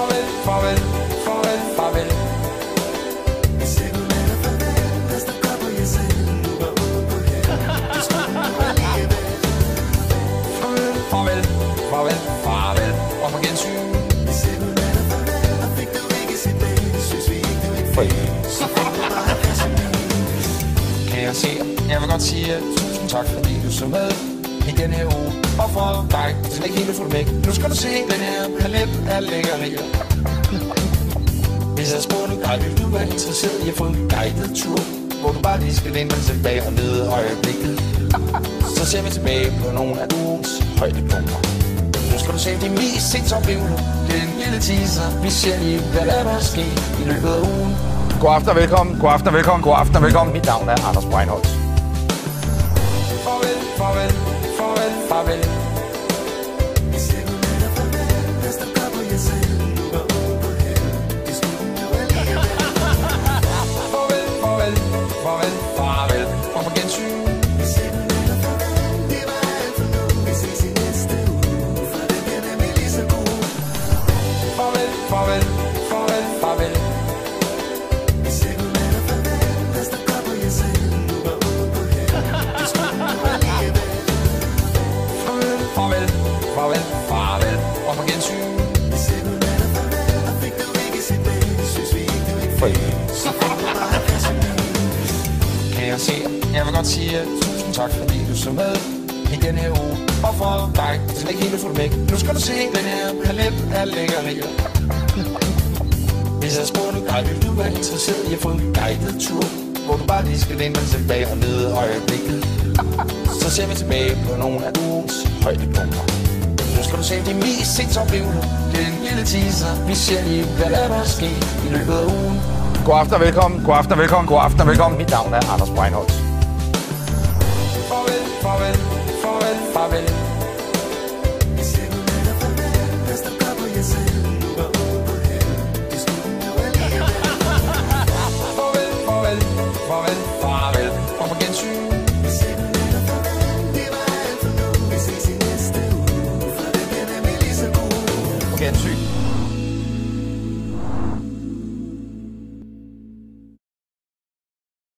Farvel, farvel, farvel, farvel. Farvel, farvel, farvel, og på gensyn. Kære seer, jeg vil godt sige tusind tak, fordi du så med i den her uge. Og for dig, som ikke helt er fuldt væk. Nu skal du se, den her palet er lækker. Hvis jeg spurgte dig, vil du være interesseret i at få en guided tur, hvor du bare lige skal læne dig tilbage og nede øjeblikket. Så ser vi tilbage på nogle af ugens højdepunkter. Nu skal du se de mest sindsoplevende. Det er en lille teaser. Vi ser lige, hvad der er sket i løbet af ugen. God aften og velkommen, god aften og velkommen, god aften og velkommen. Mit navn er Anders Breinholt. Farvel, farvel, farvel, farvel. Farvel, farvel, farvel, farvel, og på gensyn. Farvel, farvel, farvel, farvel. Farvel, farvel, farvel, og på gensyn. Kære seer, jeg vil godt sige tusind tak, fordi du så med i den her uge. Og for dig, som ikke helt er fuldt væk. Nu skal du se, den her palet er lækker. Hvis jeg spurgte dig, vil du være interesseret i at få en guided tur, hvor du bare lige skal læne dig tilbage og nede øjeblikket. Så ser vi tilbage på nogle af ugens højdepunkter. Nu skal du se de mest sindsoplevende. Det er en lille teaser. Vi ser lige, hvad der er sket i løbet af ugen. God aften og velkommen, god aften og velkommen, god aften og velkommen. Mit navn er Anders Breinholt. Farvel, farvel, farvel, farvel. Farvel, farvel, farvel, farvel, og på gensyn. På gensyn.